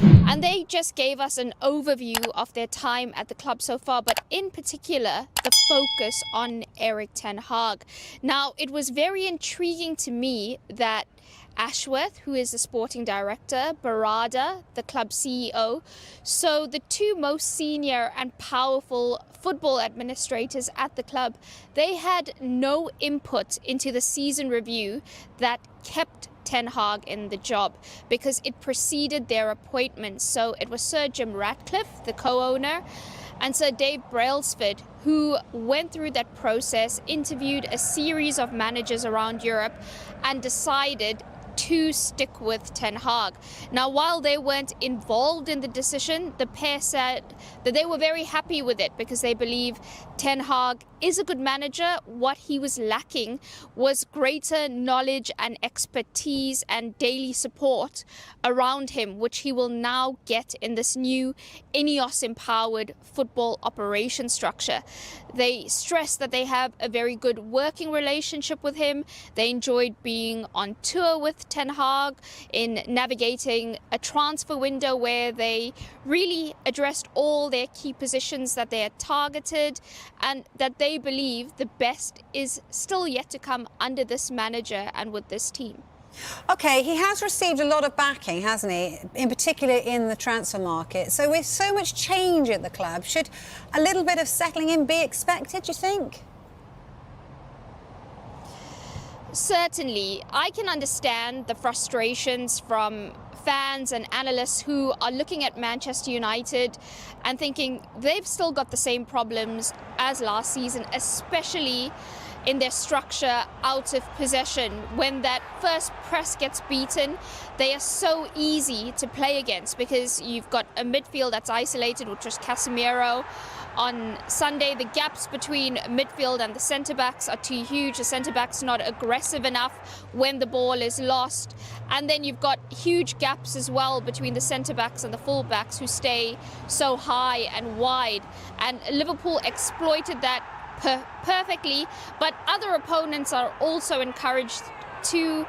And they just gave us an overview of their time at the club so far, but in particular, the focus on Erik ten Hag. Now, it was very intriguing to me that Ashworth, who is the sporting director, Barada, the club CEO, so the two most senior and powerful football administrators at the club, they had no input into the season review that kept Ten Hag in the job because it preceded their appointment. So it was Sir Jim Ratcliffe, the co-owner, and Sir Dave Brailsford, who went through that process, interviewed a series of managers around Europe and decided to stick with Ten Hag. Now, while they weren't involved in the decision, the pair said that they were very happy with it because they believe Ten Hag is a good manager. What he was lacking was greater knowledge and expertise and daily support around him, which he will now get in this new Ineos-empowered football operation structure. They stress that they have a very good working relationship with him. They enjoyed being on tour with Ten Hag in navigating a transfer window where they really addressed all their key positions that they had targeted, and that they believe the best is still yet to come under this manager and with this team. OK, he has received a lot of backing, hasn't he, in particular in the transfer market. So with so much change at the club, should a little bit of settling in be expected, do you think? Certainly. I can understand the frustrations from fans and analysts who are looking at Manchester United and thinking they've still got the same problems as last season, especially in their structure out of possession. When that first press gets beaten, they are so easy to play against because you've got a midfield that's isolated, which was Casemiro. On Sunday, the gaps between midfield and the centre-backs are too huge. The centre-backs not aggressive enough when the ball is lost. And then you've got huge gaps as well between the centre-backs and the full-backs who stay so high and wide. And Liverpool exploited that perfectly, but other opponents are also encouraged to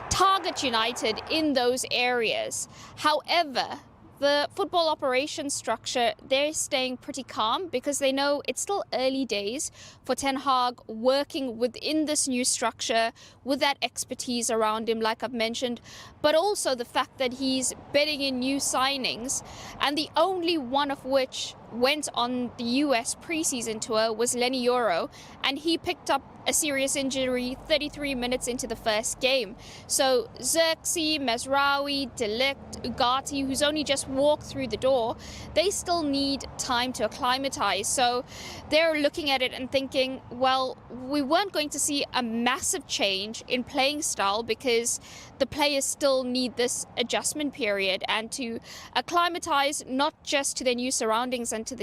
target United in those areas. However, the football operations structure, they're staying pretty calm because they know it's still early days for Ten Hag working within this new structure with that expertise around him, like I've mentioned, but also the fact that he's betting in new signings, and the only one of which went on the US preseason tour was Lenny Yoro, and he picked up a serious injury 33 minutes into the first game. So Xerxes, Mesraoui, De Ligt, Ugarte, who's only just walked through the door, they still need time to acclimatise. So they're looking at it and thinking, well, we weren't going to see a massive change in playing style because the players still need this adjustment period and to acclimatise not just to their new surroundings and to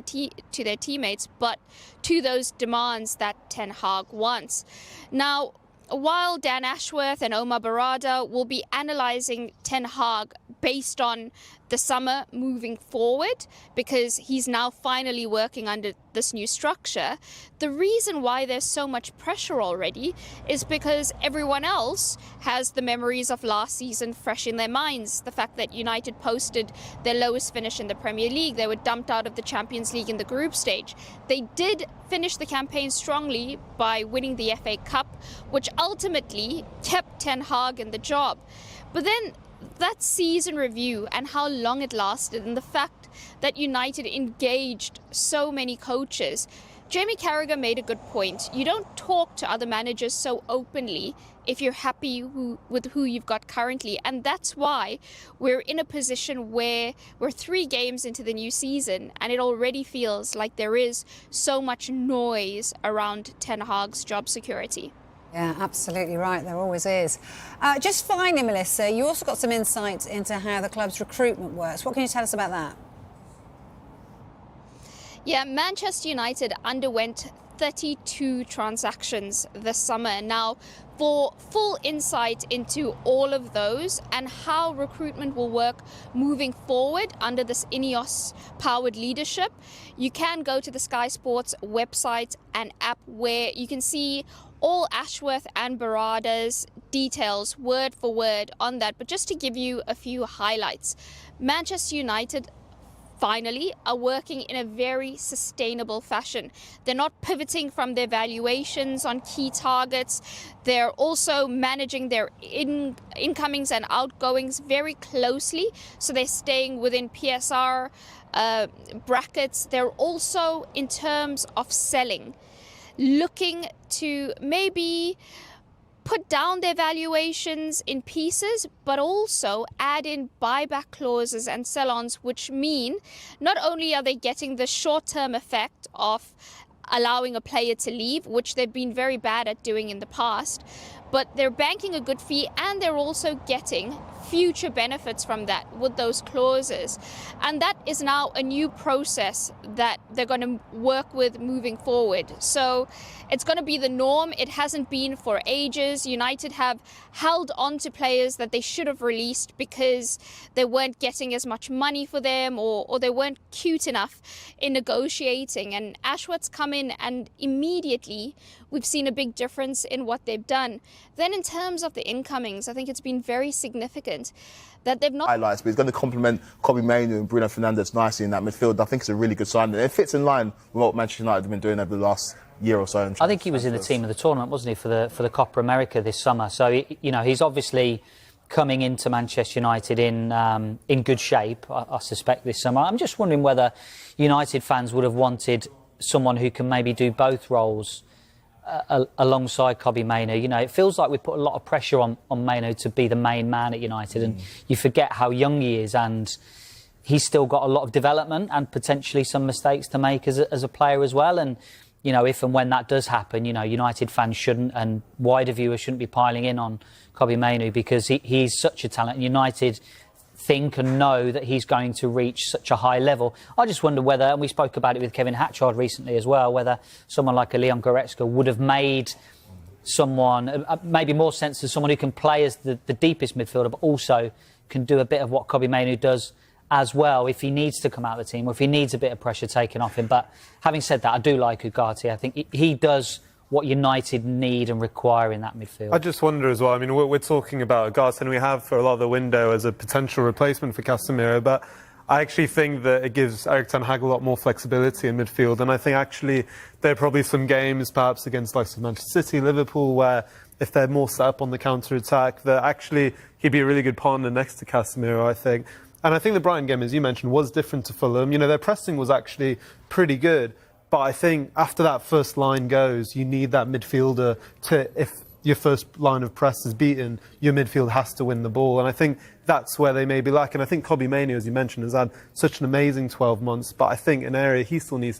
their teammates, but to those demands that Ten Hag wants. Now, while Dan Ashworth and Omar Barada will be analysing Ten Hag based on the summer moving forward, because he's now finally working under this new structure, the reason why there's so much pressure already is because everyone else has the memories of last season fresh in their minds. The fact that United posted their lowest finish in the Premier League, they were dumped out of the Champions League in the group stage. They did finish the campaign strongly by winning the FA Cup, which ultimately kept Ten Hag in the job. But then that season review and how long it lasted, and the fact that United engaged so many coaches. Jamie Carragher made a good point. You don't talk to other managers so openly if you're happy with who you've got currently. And that's why we're in a position where we're 3 games into the new season and it already feels like there is so much noise around Ten Hag's job security. Yeah, absolutely right. There always is. Just finally, Melissa, you also got some insights into how the club's recruitment works. What can you tell us about that? Yeah, Manchester United underwent 32 transactions this summer. Now, for full insight into all of those and how recruitment will work moving forward under this Ineos-powered leadership, you can go to the Sky Sports website and app where you can see all Ashworth and Barada's details word for word on that. But just to give you a few highlights, Manchester United finally are working in a very sustainable fashion. They're not pivoting from their valuations on key targets. They're also managing their incomings and outgoings very closely, so they're staying within PSR brackets. They're also, in terms of selling, looking to maybe put down their valuations in pieces, but also add in buyback clauses and sell-ons, which mean not only are they getting the short-term effect of allowing a player to leave, which they've been very bad at doing in the past, but they're banking a good fee, and they're also getting future benefits from that with those clauses. And that is now a new process that they're going to work with moving forward. So it's going to be the norm. It hasn't been for ages. United have held on to players that they should have released because they weren't getting as much money for them, or they weren't cute enough in negotiating. And Ashworth's come in, and immediately we've seen a big difference in what they've done. Then in terms of the incomings, I think it's been very significant that they've not highlights, but he's going to complement Kobbie Mainoo and Bruno Fernandes nicely in that midfield. I think it's a really good sign. It fits in line with what Manchester United have been doing over the last year or so. I think he was in the team of the tournament, wasn't he, for the Copa America this summer? So you know, he's obviously coming into Manchester United in good shape, I suspect, this summer. I'm just wondering whether United fans would have wanted someone who can maybe do both roles alongside Kobbie Mainoo. You know, it feels like we put a lot of pressure on Mainoo to be the main man at United, and you forget how young he is, and he's still got a lot of development and potentially some mistakes to make as a player as well. And you know, if and when that does happen, you know, United fans shouldn't, and wider viewers shouldn't be piling in on Kobbie Mainoo, because he's such a talent. And United think and know that he's going to reach such a high level. I just wonder whether, and we spoke about it with Kevin Hatchard recently as well, whether someone like a Leon Goretzka would have made someone, maybe more sense as someone who can play as the deepest midfielder, but also can do a bit of what Kobbie Mainoo does as well, if he needs to come out of the team, or if he needs a bit of pressure taken off him. But having said that, I do like Ugarte. I think he does what United need and require in that midfield. I just wonder as well, I mean, we're talking about Ugarte, and we have for a lot of the window as a potential replacement for Casemiro, but I actually think that it gives Erik ten Hag a lot more flexibility in midfield. And I think actually there are probably some games, perhaps against like Manchester City, Liverpool, where if they're more set up on the counter-attack, that actually he'd be a really good partner next to Casemiro, I think. And I think the Brighton game, as you mentioned, was different to Fulham. You know, their pressing was actually pretty good. But I think after that first line goes, you need that midfielder to, if your first line of press is beaten, your midfield has to win the ball. And I think that's where they may be lacking. I think Kobbie Mainoo, as you mentioned, has had such an amazing 12 months. But I think an area he still needs